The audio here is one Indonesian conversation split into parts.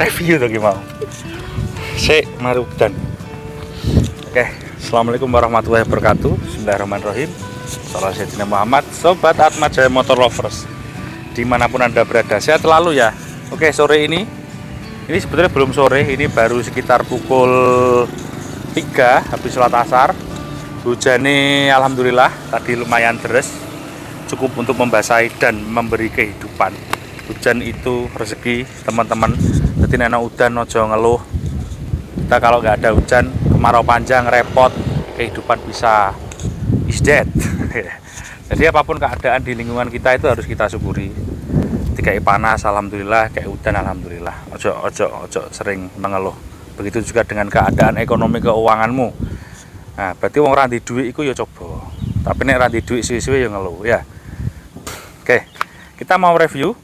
review tuh gimana mari udan. Oke, assalamualaikum warahmatullahi wabarakatuh. Bismillahirrahmanirrahim. Salam Sayyidina Muhammad. Sobat Atma Jaya Motor Lovers dimanapun anda berada, sehat selalu ya. Oke, sore ini sebetulnya belum sore, ini baru sekitar pukul 3 habis sholat asar. Hujannya alhamdulillah tadi lumayan deras, cukup untuk membasahi dan memberi kehidupan. Hujan itu rezeki teman-teman. Jadi nenek udan ojo ngeluh. Kita kalau nggak ada hujan, kemarau panjang, repot, kehidupan bisa is dead. Jadi apapun keadaan di lingkungan kita itu harus kita syukuri. Kayak panas alhamdulillah, kayak udan alhamdulillah. Ojo sering mengeluh. Begitu juga dengan keadaan ekonomi keuanganmu. Nah, berarti wong ranti duit itu ya coba. Tapi nek ranti duit suwe-suwe ya ngeluh ya. Oke, kita mau review.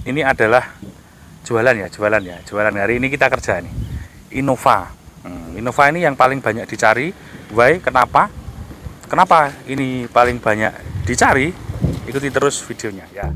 Ini adalah jualan hari ini kita kerja nih. Innova. Innova ini yang paling banyak dicari. Why? Kenapa ini paling banyak dicari? Ikuti terus videonya ya.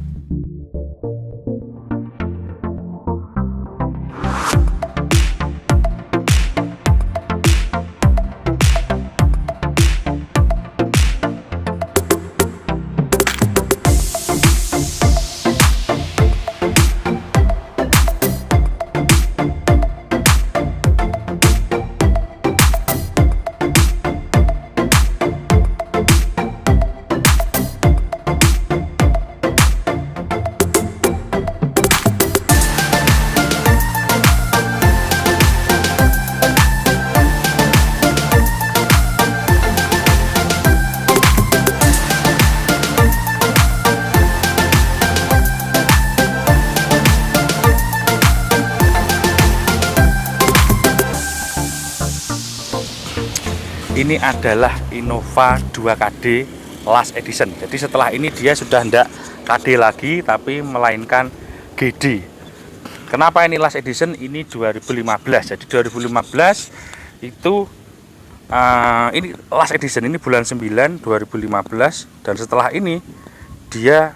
Ini adalah Innova 2KD Last Edition. Jadi setelah ini dia sudah tidak KD lagi, tapi melainkan GD. Kenapa ini Last Edition? Ini 2015. Jadi 2015 itu ini Last Edition, ini bulan 9 2015. Dan setelah ini dia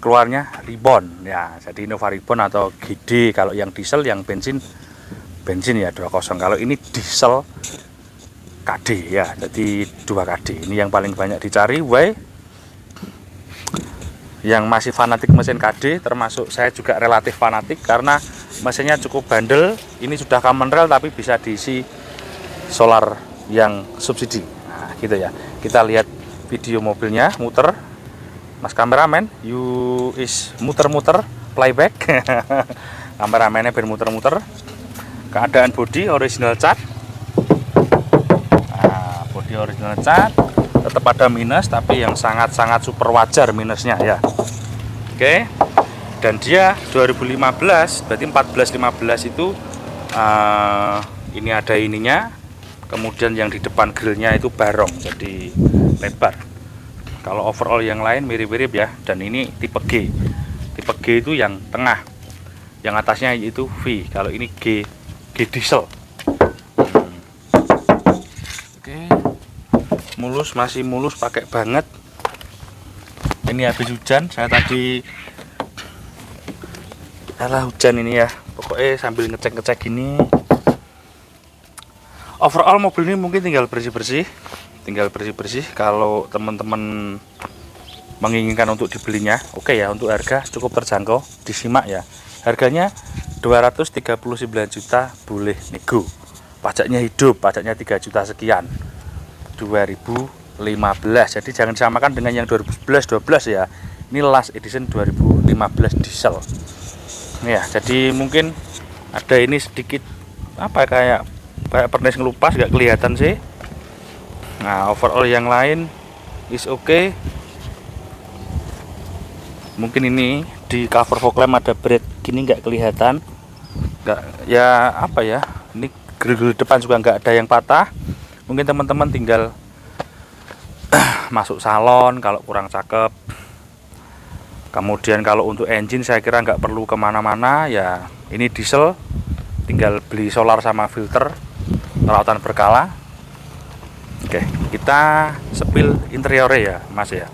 keluarnya Ribbon ya. Jadi Innova Ribbon atau GD. Kalau yang diesel, yang bensin ya 20. Kalau ini diesel KD ya, jadi 2KD. Ini yang paling banyak dicari. Why? Yang masih fanatik mesin KD, termasuk saya juga relatif fanatik karena mesinnya cukup bandel. Ini sudah common rail tapi bisa diisi solar yang subsidi. Nah, gitu ya. Kita lihat video mobilnya muter. Mas kameramen, you is muter-muter playback. Kameramennya bermuter-muter. Keadaan bodi original cat. Nah, bodi original cat, tetap ada minus, tapi yang sangat-sangat super wajar minusnya ya. Oke. Dan dia 2015, berarti 14-15 itu ini ada ininya. Kemudian yang di depan grillnya itu barong, jadi lebar. Kalau overall yang lain mirip-mirip ya. Dan ini tipe G. Tipe G itu yang tengah. Yang atasnya itu V. Kalau ini G diesel. Oke, mulus, masih mulus, pakai banget. Ini habis hujan, saya tadi hujan ini ya, pokoknya sambil ngecek gini. Overall mobil ini mungkin tinggal bersih-bersih kalau teman-teman menginginkan untuk dibelinya. Oke ya, untuk harga cukup terjangkau, disimak ya. Harganya 239 juta, boleh nego. Pajaknya hidup, pajaknya 3 juta sekian. 2015. Jadi jangan disamakan dengan yang 2011-12 ya. Ini Last Edition 2015 diesel. Ya, jadi mungkin ada ini sedikit apa kayak pernis ngelupas, nggak kelihatan sih. Nah, overall yang lain is okay. Mungkin ini di cover fog lamp ada brake gini nggak kelihatan. Nggak ya, apa ya, ini grill depan juga nggak ada yang patah. Mungkin teman-teman tinggal masuk salon kalau kurang cakep. Kemudian kalau untuk engine saya kira nggak perlu kemana-mana ya. Ini diesel, tinggal beli solar sama filter, perawatan berkala. Oke, kita sepil interiornya ya Mas ya.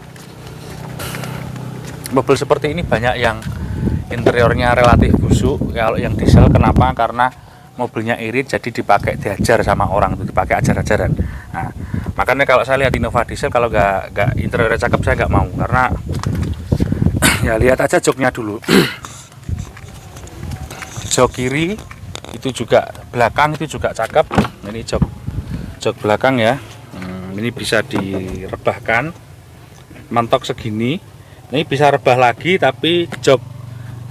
Mobil seperti ini banyak yang interiornya relatif busuk. Kalau yang diesel kenapa? Karena mobilnya irit, jadi dipakai diajar sama orang, tuh dipakai ajar-ajaran. Nah, makanya kalau saya lihat Innova diesel, kalau nggak interiornya cakep saya nggak mau, karena ya lihat aja joknya dulu. Jok kiri itu juga, belakang itu juga cakep. Ini jok belakang ya. Ini bisa direbahkan, mentok segini. Ini bisa rebah lagi, tapi jok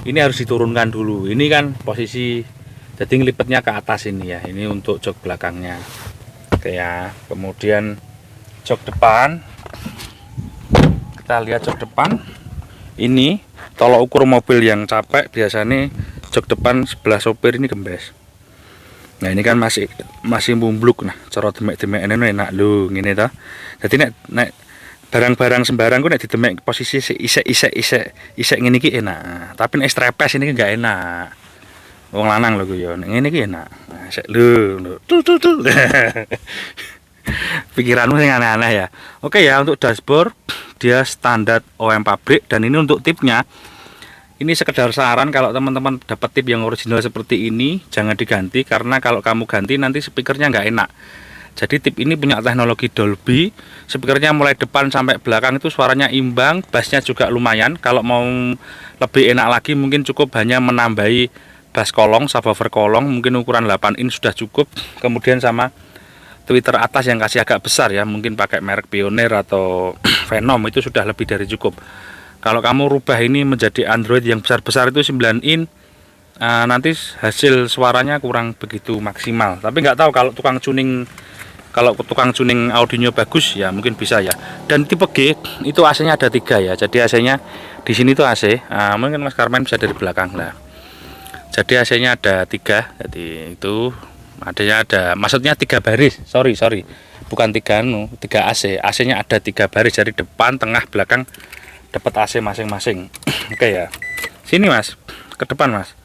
ini harus diturunkan dulu. Ini kan posisi, jadi ngelipetnya ke atas ini ya. Ini untuk jok belakangnya. Oke ya. Kemudian jok depan. Kita lihat jok depan. Ini tolok ukur mobil yang capek biasanya jok depan sebelah sopir ini gembes. Nah ini kan masih mumbluk. Nah cara demek-demek ini enak lho ngene ta. Jadi nek barang-barang sembarang ku nek didemek posisi isek ngene iki enak. Nah, tapi nek strepes ini enggak enak. Wong lanang lho ku ya. Nek ngene iki enak. Nah sik lho. Pikiranmu sing aneh-aneh ya. Oke ya, untuk dashboard dia standar OEM pabrik, dan ini untuk tipnya. Ini sekedar saran, kalau teman-teman dapat tip yang original seperti ini jangan diganti, karena kalau kamu ganti nanti speakernya nggak enak. Jadi tip ini punya teknologi Dolby, speakernya mulai depan sampai belakang itu suaranya imbang, bassnya juga lumayan. Kalau mau lebih enak lagi mungkin cukup hanya menambahi bass kolong, subwoofer kolong, mungkin ukuran 8 in sudah cukup. Kemudian sama tweeter atas yang kasih agak besar ya, mungkin pakai merek Pioneer atau Venom, itu sudah lebih dari cukup. Kalau kamu rubah ini menjadi Android yang besar-besar itu 9 in, nanti hasil suaranya kurang begitu maksimal. Tapi nggak tahu kalau tukang tuning audionya bagus ya mungkin bisa ya. Dan tipe G itu AC-nya ada 3 ya. Jadi AC-nya di sini tuh AC. Mungkin Mas Karmen bisa dari belakang lah. Jadi AC-nya ada 3. Jadi itu ada, maksudnya 3 baris. Sorry. Bukan 3 AC. AC-nya ada 3 baris, dari depan, tengah, belakang dapat AC masing-masing. Oke ya. Sini Mas, ke depan Mas.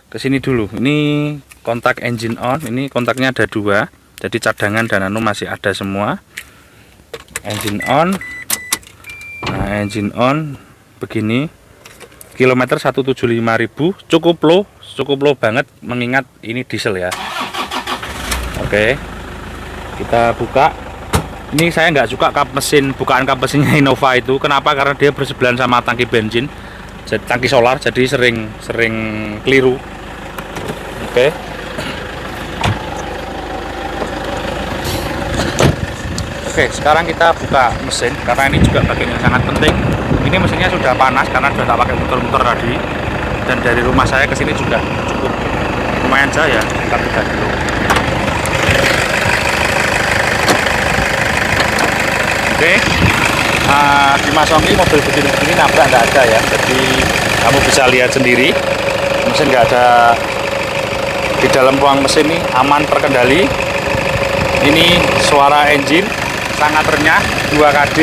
Ke sini dulu. Ini kontak engine on. Ini kontaknya ada 2. Jadi cadangan dan masih ada semua. Engine on. Nah, engine on begini. Kilometer 175.000. Cukup low banget mengingat ini diesel ya. Oke. Kita buka. Ini saya nggak suka kap mesin, bukaan kap mesinnya Innova itu. Kenapa? Karena dia bersebelahan sama tangki bensin, jadi tangki solar, jadi sering keliru. Oke. Oke, sekarang kita buka mesin karena ini juga bagian yang sangat penting. Ini mesinnya sudah panas karena sudah tak pakai muter-muter tadi. Dan dari rumah saya ke sini juga cukup lumayan jauh ya, sekitar 3 kilo. Oke, di Masongi mobil begini nabrak nggak ada ya, jadi kamu bisa lihat sendiri mesin nggak ada di dalam ruang mesin, ini aman, terkendali. Ini suara engine sangat renyah, 2 kd.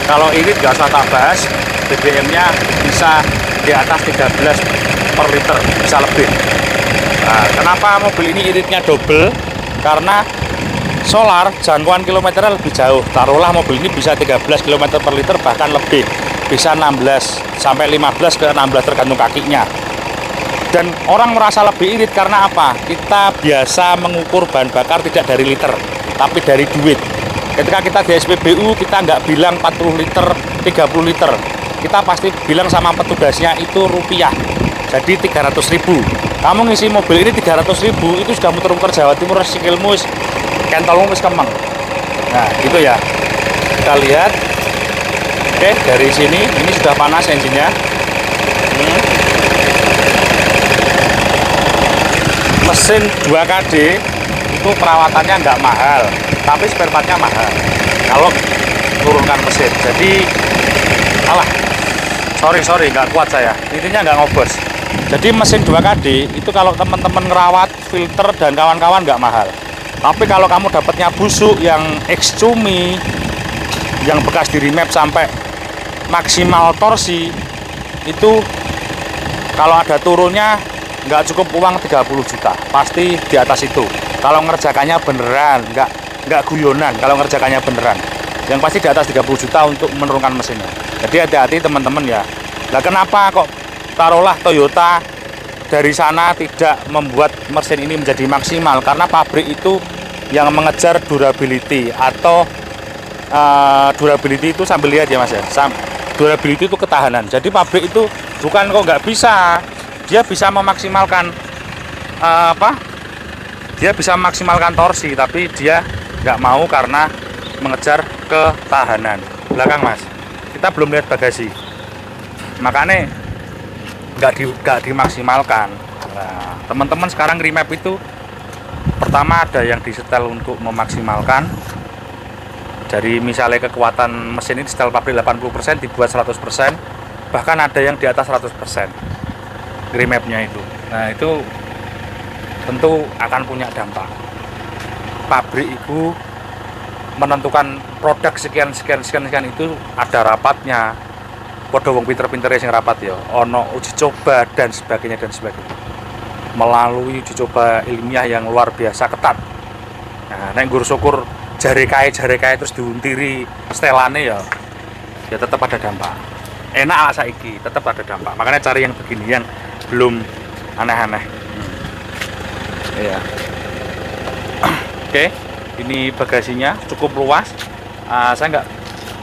Kalau irit nggak usah tak bahas, BBM-nya bisa di atas 13 per liter, bisa lebih. Nah, kenapa mobil ini iritnya double? Karena solar jangkauan kilometernya lebih jauh. Taruhlah mobil ini bisa 13 km per liter, bahkan lebih, bisa 16 sampai 15 ke 16 tergantung kakinya. Dan orang merasa lebih irit karena apa? Kita biasa mengukur bahan bakar tidak dari liter, tapi dari duit. Ketika kita di SPBU, kita nggak bilang 40 liter, 30 liter, kita pasti bilang sama petugasnya itu rupiah. Jadi 300.000. Kamu ngisi mobil ini 300.000, itu sudah muter-muter Jawa Timur, sikilmu kentolmu wis kemeng. Nah gitu ya, kita lihat. Oke, dari sini ini sudah panas engine-nya. Mesin 2 kd itu perawatannya nggak mahal, tapi spare part-nya mahal kalau turunkan mesin. Jadi sorry nggak kuat saya, intinya nggak ngobos. Jadi mesin 2 kd itu kalau teman-teman ngerawat filter dan kawan-kawan nggak mahal. Tapi kalau kamu dapatnya busuk yang ex-cumi, yang bekas di remap sampai maksimal torsi, itu kalau ada turunnya nggak cukup uang 30 juta, pasti di atas itu. Kalau ngerjakannya beneran, nggak guyonan, kalau ngerjakannya beneran, yang pasti di atas 30 juta untuk menurunkan mesinnya. Jadi hati-hati teman-teman ya. Nah kenapa kok taruhlah Toyota dari sana tidak membuat mesin ini menjadi maksimal, karena pabrik itu yang mengejar durability atau durability itu sambil lihat ya Mas ya, durability itu ketahanan. Jadi pabrik itu bukan kok nggak bisa, dia bisa memaksimalkan dia bisa memaksimalkan torsi, tapi dia nggak mau karena mengejar ketahanan. Belakang Mas, kita belum lihat bagasi, makanya nggak dimaksimalkan. Nah, teman-teman sekarang remap itu pertama ada yang disetel untuk memaksimalkan. Dari misalnya kekuatan mesin ini setel pabrik 80% dibuat 100%, bahkan ada yang di atas 100% remapnya itu. Nah itu tentu akan punya dampak. Pabrik itu menentukan produk sekian itu ada rapatnya. Padha wong pinter-pintere sing rapat ya, ono uji coba dan sebagainya, melalui uji coba ilmiah yang luar biasa ketat. Nah, nek nggur syukur jare kae terus diuntiri setelane ya tetap ada dampak. Enak lah saiki, tetap ada dampak. Makanya cari yang beginian, belum aneh-aneh. Iya. Oke, ini bagasinya cukup luas. Saya nggak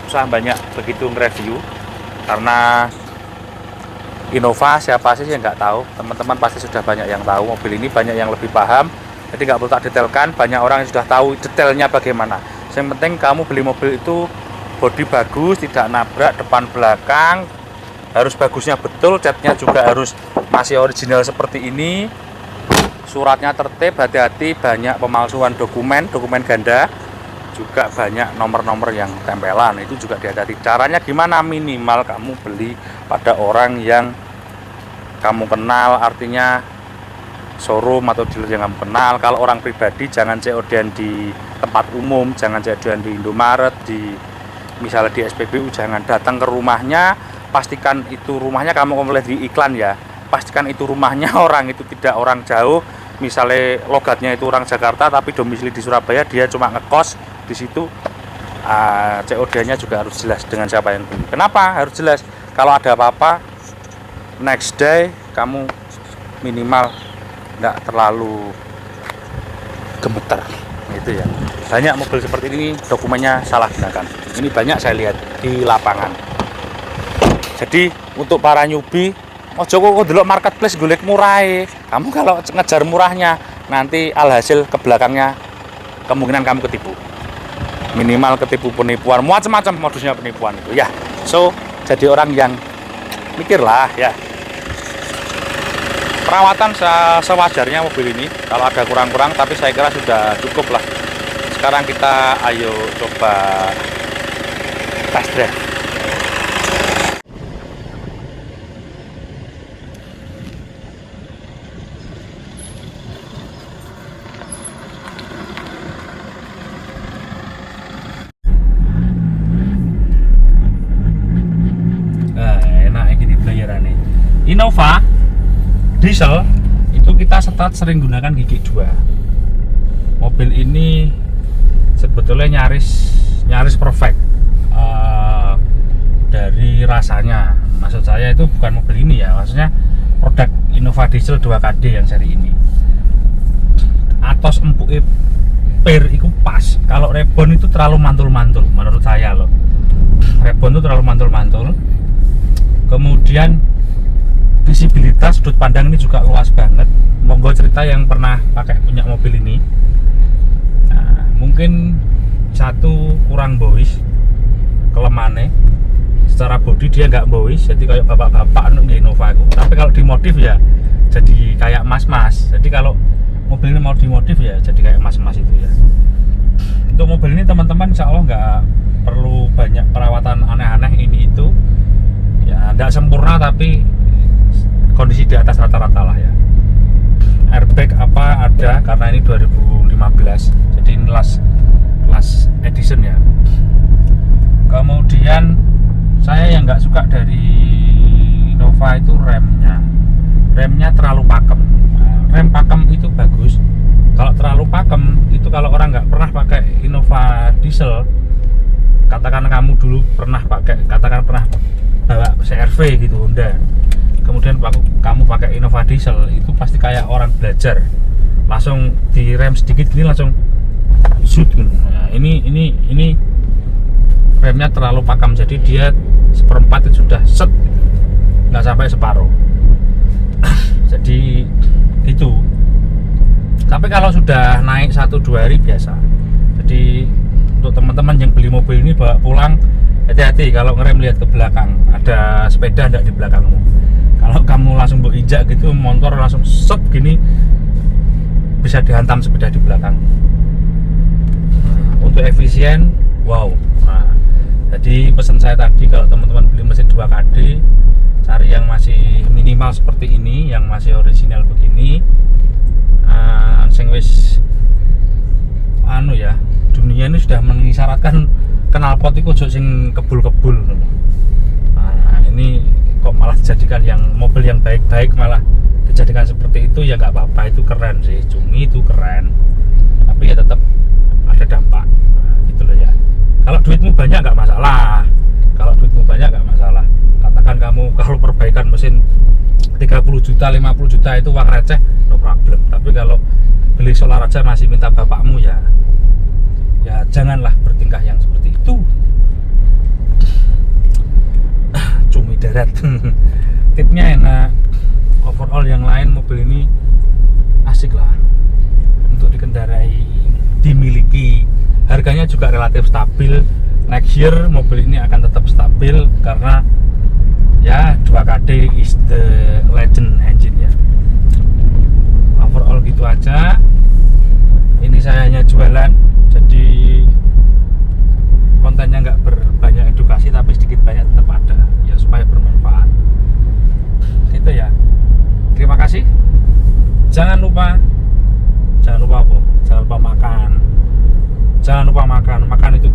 usah banyak begitu nge-review karena Innova siapa sih yang nggak tahu. Teman-teman pasti sudah banyak yang tahu mobil ini, banyak yang lebih paham. Jadi nggak perlu tak detailkan, banyak orang yang sudah tahu detailnya bagaimana. Yang penting kamu beli mobil itu bodi bagus, tidak nabrak depan belakang, harus bagusnya betul, catnya juga harus masih original seperti ini, suratnya tertib, hati-hati, banyak pemalsuan dokumen ganda, juga banyak nomor-nomor yang tempelan, itu juga dihati-hati. Caranya gimana? Minimal kamu beli pada orang yang kamu kenal, artinya showroom atau dealer yang kamu kenal. Kalau orang pribadi jangan COD-an di tempat umum, jangan COD-an di Indomaret, misalnya di SPBU, jangan datang ke rumahnya, pastikan itu rumahnya, kamu melihat di iklan ya, pastikan itu rumahnya orang itu tidak orang jauh, misalnya logatnya itu orang Jakarta tapi domisili di Surabaya, dia cuma ngekos di situ. COD-nya juga harus jelas dengan siapa yang beli. Kenapa harus jelas? Kalau ada apa-apa next day kamu minimal nggak terlalu gemeter gitu ya. Banyak mobil seperti ini dokumennya salah gunakan, ini banyak saya lihat di lapangan. Jadi untuk para newbie, ojo kok delok marketplace golek murah. Kamu kalau ngejar murahnya nanti alhasil ke belakangnya kemungkinan kamu ketipu, minimal ketipu penipuan, macam-macam modusnya penipuan itu ya. So jadi orang yang mikirlah ya. Perawatan sewajarnya mobil ini, kalau ada kurang-kurang, tapi saya kira sudah cukup lah. Sekarang kita ayo coba test drive. Nah, enak gini pelayarannya. Innova diesel itu kita sering gunakan gigi 2. Mobil ini sebetulnya nyaris perfect dari rasanya. Maksud saya itu bukan mobil ini ya, maksudnya produk Innova diesel 2KD yang seri ini. Atos empuk per itu pas. Kalau rebon itu terlalu mantul-mantul menurut saya loh. Rebon itu terlalu mantul-mantul. Kemudian visibilitas sudut pandang ini juga luas banget. Monggo cerita yang pernah punya mobil ini. Nah, mungkin satu kurang bois, kelemahannya secara bodi dia nggak bois, jadi kayak bapak-bapak di Innova itu. Tapi kalau dimodif ya jadi kayak mas-mas. Jadi kalau mobil ini mau dimodif ya jadi kayak mas-mas itu ya. Untuk mobil ini teman-teman insya Allah nggak perlu banyak perawatan aneh-aneh ini itu ya, nggak sempurna tapi kondisi di atas rata-rata lah ya. Airbag apa ada karena ini 2015, jadi ini last edition ya. Kemudian saya yang nggak suka dari Innova itu remnya terlalu pakem. Rem pakem itu bagus. Kalau terlalu pakem itu, kalau orang nggak pernah pakai Innova diesel, katakan kamu dulu pernah pakai, katakan pernah bawa CR-V gitu Honda, kemudian kamu pakai Innova diesel, itu pasti kayak orang belajar, langsung direm sedikit gini langsung shoot gitu. Nah, ini remnya terlalu pakam, jadi dia seperempat itu sudah set, nggak sampai separuh. Jadi itu. Tapi kalau sudah naik 1-2 hari biasa. Jadi untuk teman-teman yang beli mobil ini bawa pulang, hati-hati kalau ngerem lihat ke belakang, ada sepeda enggak di belakangmu. Kalau kamu langsung injak gitu, motor langsung set gini, bisa dihantam sepeda di belakang. Untuk efisien, wow. Nah, jadi pesan saya tadi, kalau teman-teman beli mesin 2KD, cari yang masih minimal seperti ini, yang masih original begini, sing wis anu ya, dunia ini sudah mengisyaratkan knalpot itu sing kebul-kebul. Nah, ini kok malah dijadikan yang mobil yang baik-baik malah dijadikan seperti itu, ya nggak apa-apa, itu keren sih, cumi itu keren, tapi ya tetap ada dampak. Nah, gitu loh ya. Kalau duitmu banyak nggak masalah, katakan kamu kalau perbaikan mesin 30 juta, 50 juta itu uang receh, no problem. Tapi kalau beli solar aja masih minta bapakmu, ya janganlah bertingkah yang seperti itu. Cumi darat. Tipnya enak. Overall yang lain mobil ini asik lah untuk dikendarai, dimiliki. Harganya juga relatif stabil. Next year mobil ini akan tetap stabil karena ya 2KD is the legend engine ya. Overall gitu aja. Ini saya hanya jualan, jadi kontennya nggak berbanyak edukasi, tapi sedikit banyak tetap ada ya, supaya bermanfaat. Gitu ya. Terima kasih. Jangan lupa apa? Jangan lupa makan. Makan itu